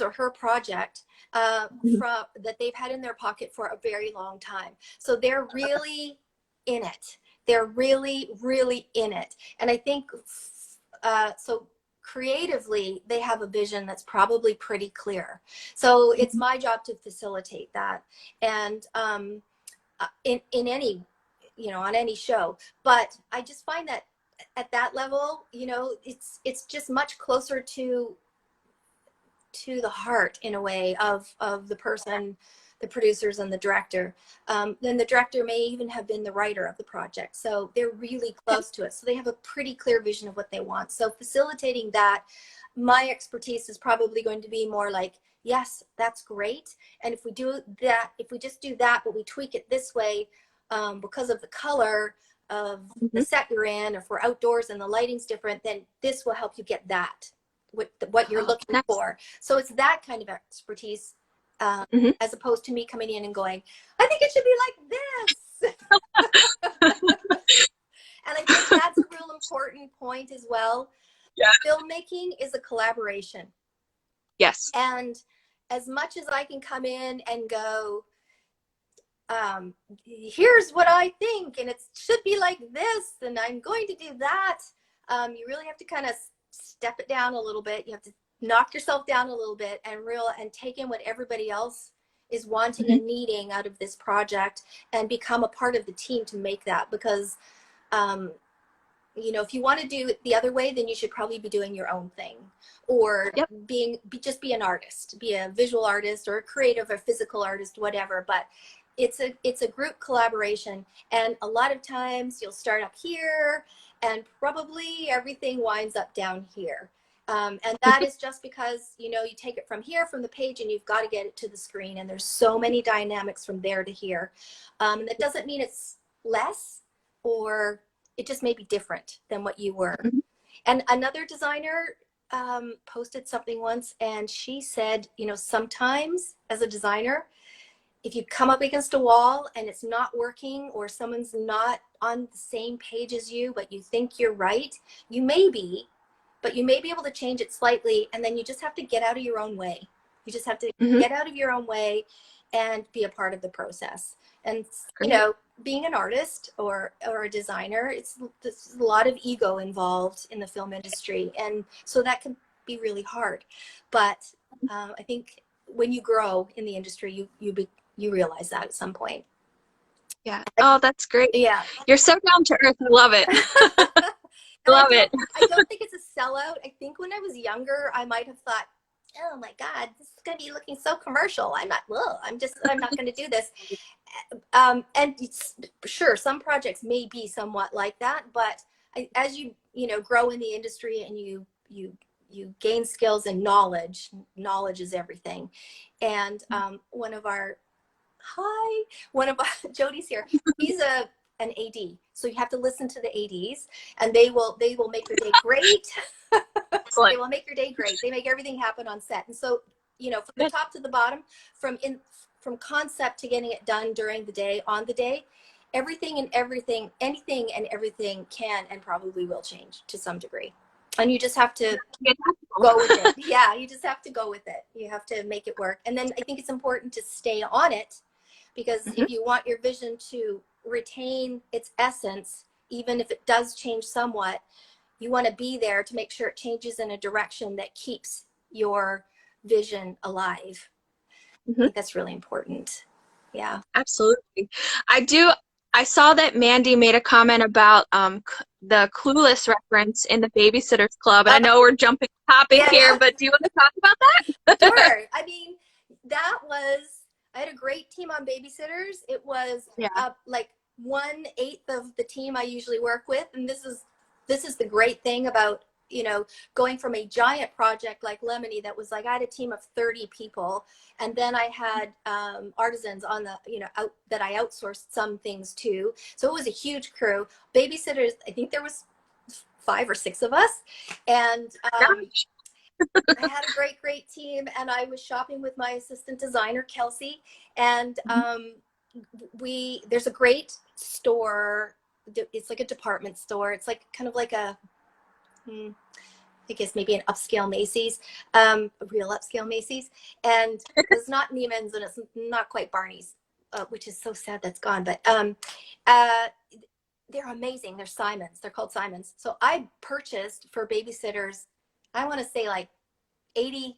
or her project Mhm. from that they've had in their pocket for a very long time. So they're really in it. They're really, really in it. And I think so creatively, they have a vision that's probably pretty clear. So it's my job to facilitate that. And in any, you know, on any show. But I just find that at that level, you know, it's just much closer to the heart in a way of the person the producers and the director. Then the director may even have been the writer of the project. So they're really close to it. So they have a pretty clear vision of what they want. So facilitating that, my expertise is probably going to be more like, yes, that's great. And if we do that, if we just do that, but we tweak it this way, because of the color of the set you're in, or if we're outdoors and the lighting's different, then this will help you get that, what you're looking for. So it's that kind of expertise, as opposed to me coming in and going, I think it should be like this. And I think that's a real important point as well. Yeah. Filmmaking is a collaboration. Yes. And as much as I can come in and go, here's what I think, and it should be like this, and I'm going to do that, you really have to kind of step it down a little bit. You have to knock yourself down a little bit and take in what everybody else is wanting and needing out of this project, and become a part of the team to make that. Because you know, if you want to do it the other way, then you should probably be doing your own thing, or just be an artist, be a visual artist or a creative or physical artist, whatever. But it's a group collaboration, and a lot of times you'll start up here and probably everything winds up down here. And that is just because, you know, you take it from here, from the page, and you've got to get it to the screen, and there's so many dynamics from there to here. And that doesn't mean it's less, or it just may be different than what you were. And another designer posted something once, and she said, you know, sometimes as a designer, if you come up against a wall and it's not working, or someone's not on the same page as you, but you think you're right, you may be able to change it slightly, and then you just have to get out of your own way. You just have to get out of your own way and be a part of the process. And, you know, being an artist or a designer, there's a lot of ego involved in the film industry. And so that can be really hard. But I think when you grow in the industry, you realize that at some point. Yeah. Oh, that's great. Yeah. You're so down to earth. I love it. Love it. I don't think it's a sellout. I think when I was younger, I might have thought, oh my God, this is going to be looking so commercial. I'm not going to do this. And sure, some projects may be somewhat like that, but as you grow in the industry, and you gain skills and knowledge is everything. And one of Jody's here. He's an AD, so you have to listen to the ADs, and they will make your day great. They will make your day great. They make everything happen on set. And so, you know, from the top to the bottom, from concept to getting it done during the day, on the day, anything and everything can and probably will change to some degree. And you just have to go with it. Yeah, you just have to go with it. You have to make it work. And then I think it's important to stay on it, because if you want your vision to retain its essence, even if it does change somewhat, you want to be there to make sure it changes in a direction that keeps your vision alive. I think that's really important. Yeah, absolutely. I saw that Mandy made a comment about the Clueless reference in the Babysitters Club. And I know we're jumping topic here, but do you want to talk about that? Sure. I mean, I had a great team on Babysitters. It was like 1/8 of the team I usually work with. And this is the great thing about, you know, going from a giant project like Lemony that was like, I had a team of 30 people. And then I had artisans on the, you know, that I outsourced some things to. So it was a huge crew. Babysitters, I think there was 5 or 6 of us. And I had a great team, and I was shopping with my assistant designer, Kelsey. And there's a great store. It's like a department store. It's like kind of like I guess maybe an upscale Macy's, a real upscale Macy's. And it's not Neiman's, and it's not quite Barney's, which is so sad that's gone. But they're amazing. They're Simons. They're called Simons. So I purchased for Babysitters, I want to say like 80%,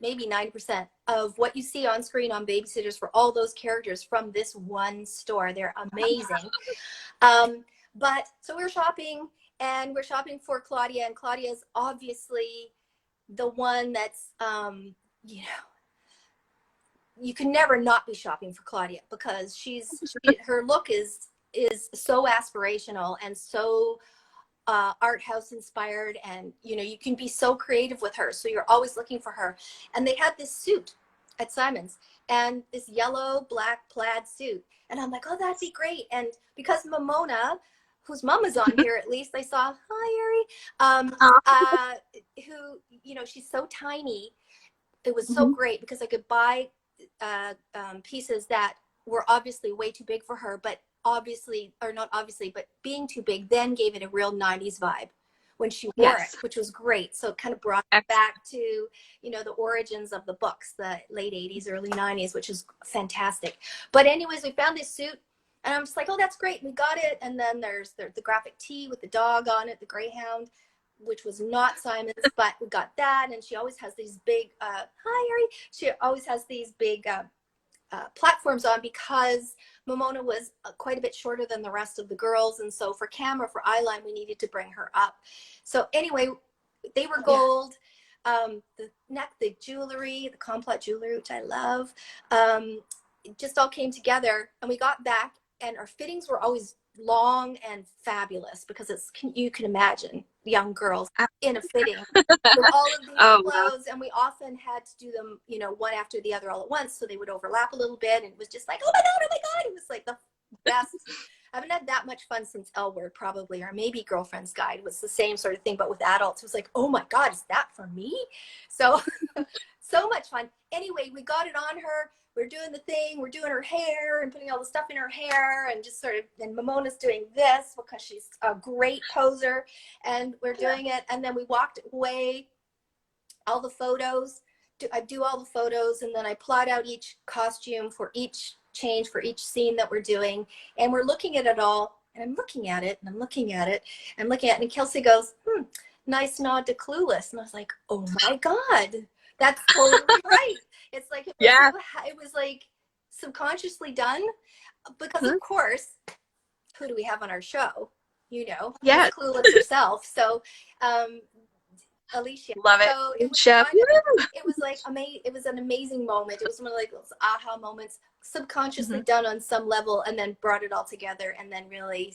maybe 90% of what you see on screen on Babysitters for all those characters from this one store. They're amazing. But so we're shopping, and we're shopping for Claudia, and Claudia's obviously the one that's, you know, you can never not be shopping for Claudia, because her look is so aspirational and so art house inspired, and you know, you can be so creative with her, so you're always looking for her. And they had this suit at Simon's, and this yellow black plaid suit, and I'm like, oh, that'd be great. And because Mamona, whose mom is on here, at least I saw, hi Ari, who, you know, she's so tiny, it was so great because I could buy pieces that were obviously way too big for her, but obviously, or not obviously, but being too big then gave it a real 90s vibe when she wore it, which was great. So it kind of brought it back to, you know, the origins of the books, the late 80s, early 90s, which is fantastic. But anyways, we found this suit, and I'm just like, oh, that's great, we got it. And then there's the graphic tee with the dog on it, the Greyhound, which was not Simon's, but we got that. And she always has these big, hi Ari, she always has these big platforms on, because Mamona was quite a bit shorter than the rest of the girls, and so for camera, for eyeline, we needed to bring her up. So anyway, they were gold. The neck, the jewelry, the complet jewelry, which I love, it just all came together. And we got back, and our fittings were always long and fabulous, because you can imagine young girls in a fitting with all of these clothes, and we often had to do them, you know, one after the other all at once, so they would overlap a little bit, and it was just like, oh my god, it was like the best. I haven't had that much fun since L Word, probably, or maybe Girlfriend's Guide was the same sort of thing, but with adults. It was like, oh my god, is that for me? So so much fun. Anyway, we got it on her. We're doing the thing, we're doing her hair and putting all the stuff in her hair, and just sort of, and Mamona's doing this because she's a great poser, and we're doing it. And then we walked away, all the photos, I do all the photos, and then I plot out each costume for each change, for each scene that we're doing. And we're looking at it all, and I'm looking at it, and I'm looking at it, and looking at it, and Kelsey goes, nice nod to Clueless. And I was like, oh my God, that's totally right. It's like, it was like subconsciously done, because of course, who do we have on our show? You know, Clueless herself. So, Alicia. Love it. So it was like it was an amazing moment. It was one of like those aha moments, subconsciously done on some level, and then brought it all together, and then really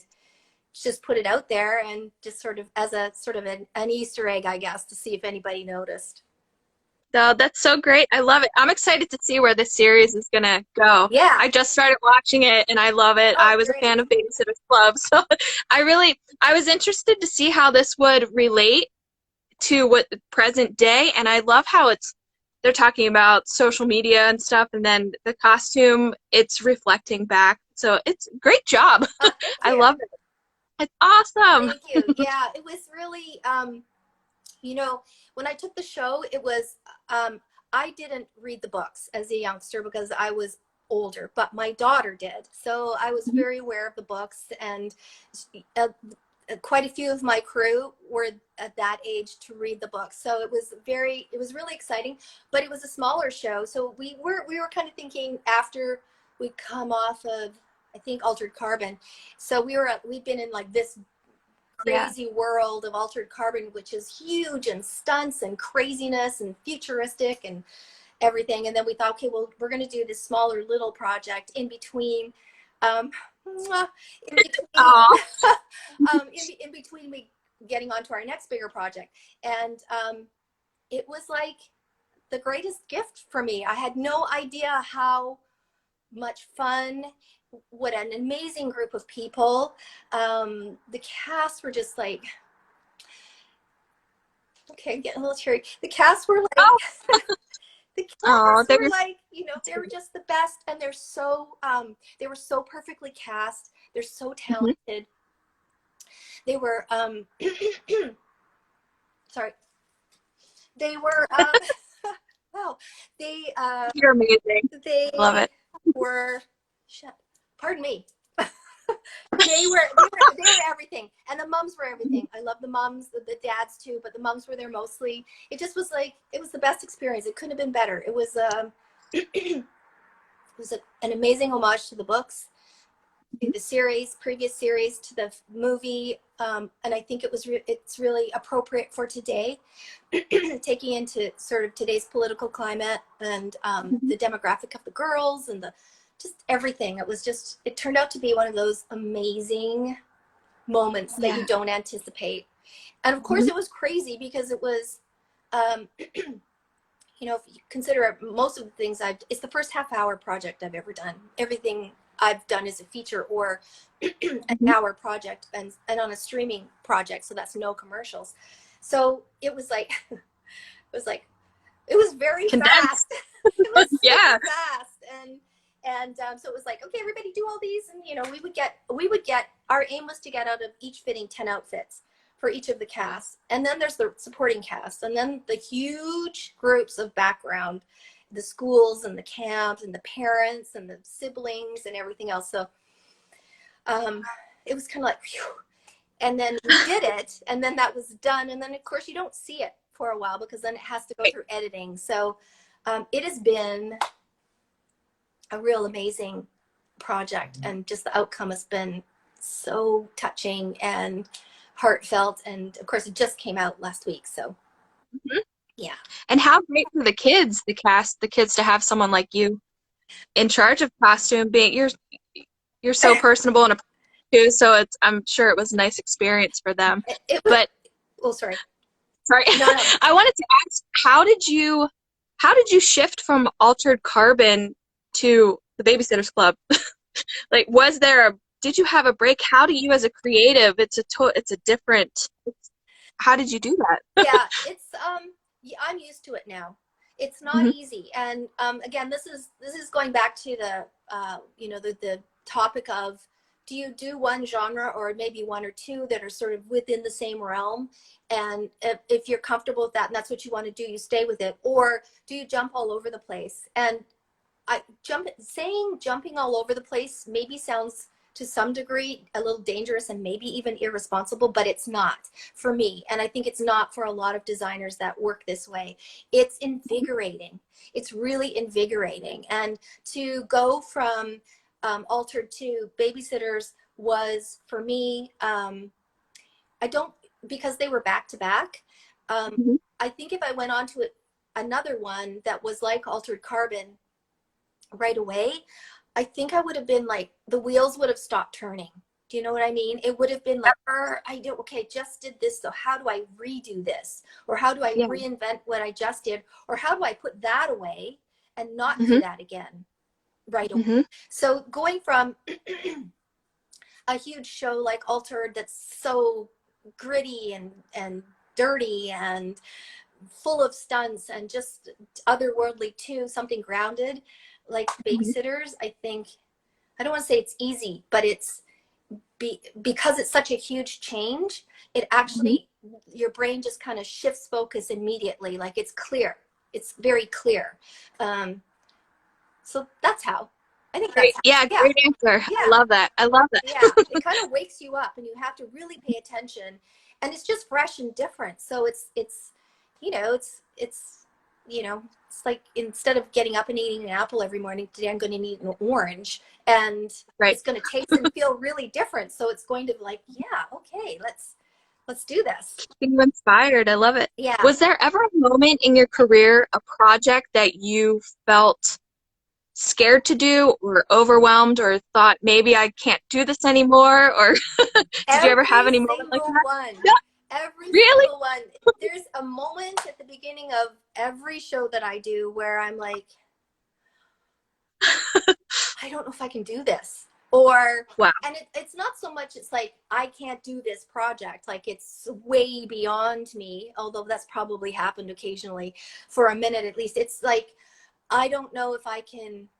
just put it out there, and just sort of as a sort of an Easter egg, I guess, to see if anybody noticed. Oh, that's so great. I love it. I'm excited to see where this series is going to go. Yeah. I just started watching it, and I love it. I was a fan of Babysitter's Club, so I was interested to see how this would relate to what present day, and I love how they're talking about social media and stuff, and then the costume, it's reflecting back. So it's a great job. I love it. It's awesome. Thank you. Yeah, it was really, you know, when I took the show, it was, I didn't read the books as a youngster because I was older, but my daughter did. So I was very aware of the books, and quite a few of my crew were at that age to read the books. So it was really exciting, but it was a smaller show. So we were kind of thinking, after we come off of, I think, Altered Carbon. So we'd been in like this crazy world of Altered Carbon, which is huge, and stunts and craziness and futuristic and everything. And then we thought, okay, well, we're going to do this smaller little project in between, in between we getting onto our next bigger project. And it was like the greatest gift for me. I had no idea how much fun, what an amazing group of people. The cast were just like, okay, I'm getting a little teary. The cast were like, the cast were like, you know, they were just the best, and they're so, they were so perfectly cast. They're so talented. They were, sorry. They were, wow. They, you're amazing. They love it. Were, pardon me. They were everything, and the mums were everything. I love the mums, the dads too, but the mums were there mostly. It just was like, it was the best experience. It couldn't have been better. It was it was an amazing homage to the books. to the series, previous series, to the movie, and I think it's really appropriate for today, taking into sort of today's political climate and the demographic of the girls and the just everything. It turned out to be one of those amazing moments that you don't anticipate. And of course, it was crazy because it was, you know, if you consider most of the things it's the first half-hour project I've ever done. Everything I've done is a feature or an hour project and on a streaming project. So that's no commercials. So it was like, it was very fast. It was super fast. So it was like, okay, everybody do all these. And, you know, we would get, our aim was to get out of each fitting 10 outfits for each of the casts. And then there's the supporting cast. And then the huge groups of background, the schools and the camps and the parents and the siblings and everything else. So it was kind of like, whew. And then we did it. And then that was done. And then, of course, you don't see it for a while because then it has to go through editing. So it has been a real amazing project. And just the outcome has been so touching and heartfelt. And of course, it just came out last week. So yeah. And how great for the kids, the cast, the kids to have someone like you in charge of costume. You're so personable and too, so I'm sure it was a nice experience for them. Sorry. No. I wanted to ask, how did you shift from Altered Carbon to the Babysitters Club? Like, did you have a break? How do you, as a creative, how did you do that? Yeah, I'm used to it now. It's not easy. And again, this is going back to the topic of, do you do one genre or maybe one or two that are sort of within the same realm? And if you're comfortable with that and that's what you want to do, you stay with it. Or do you jump all over the place? And jumping all over the place maybe sounds to some degree a little dangerous and maybe even irresponsible, but it's not for me. And I think it's not for a lot of designers that work this way. It's invigorating. It's really invigorating. And to go from Altered to Babysitters was, for me, because they were back to back, I think if I went on to another one that was like Altered Carbon right away, I think I would have been like, the wheels would have stopped turning. Do you know what I mean? It would have been like, just did this, so how do I redo this? Or how do I reinvent what I just did? Or how do I put that away and not do that again right away? So going from a huge show like Altered that's so gritty and dirty and full of stunts and just otherworldly to something grounded like Babysitters, I think, I don't want to say it's easy, but it's because it's such a huge change, it actually, your brain just kind of shifts focus immediately. Like it's clear. It's very clear. So that's how. I think great. Great answer. Yeah. I love that. Yeah, it kind of wakes you up and you have to really pay attention. And it's just fresh and different. So it's like, instead of getting up and eating an apple every morning, today I'm going to eat an orange, and it's going to taste and feel really different. So it's going to be like, okay, let's do this. Being inspired. I love it. Yeah. Was there ever a moment in your career, a project that you felt scared to do or overwhelmed or thought maybe I can't do this anymore? Or did you ever have any moment like that? Every single one. There's a moment at the beginning of every show that I do where I'm like, I don't know if I can do this. Or, and it's not so much, it's like, I can't do this project. Like, it's way beyond me, although that's probably happened occasionally for a minute at least. It's like, I don't know if I can.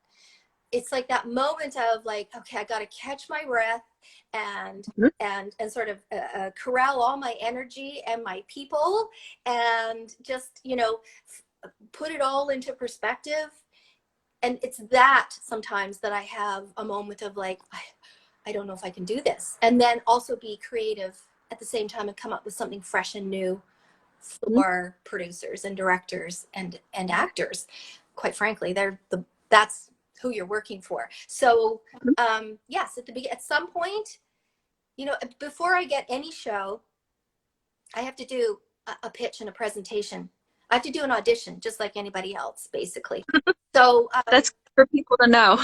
It's like that moment of like, okay, I got to catch my breath and sort of corral all my energy and my people and just, put it all into perspective. And it's that sometimes that I have a moment of like, I don't know if I can do this. And then also be creative at the same time and come up with something fresh and new for producers and directors and actors. Quite frankly, that's who you're working for. So yes, at some point, you know, before I get any show, I have to do a pitch and a presentation. I have to do an audition just like anybody else, basically. So that's for people to know.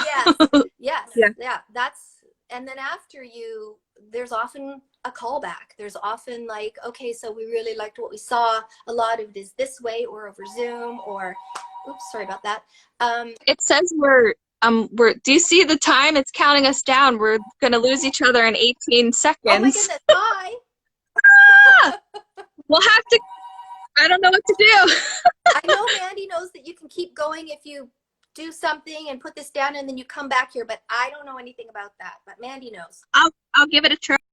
Yes, yeah. That's, and then after there's often a callback. There's often like, okay, so we really liked what we saw. A lot of it is this way or over Zoom or, oops, sorry about that. It says do you see the time? It's counting us down. We're gonna lose each other in 18 seconds. Oh my goodness, bye. We'll have to, I don't know what to do. I know Mandy knows that you can keep going if you do something and put this down and then you come back here, but I don't know anything about that, but Mandy knows. I'll give it a try.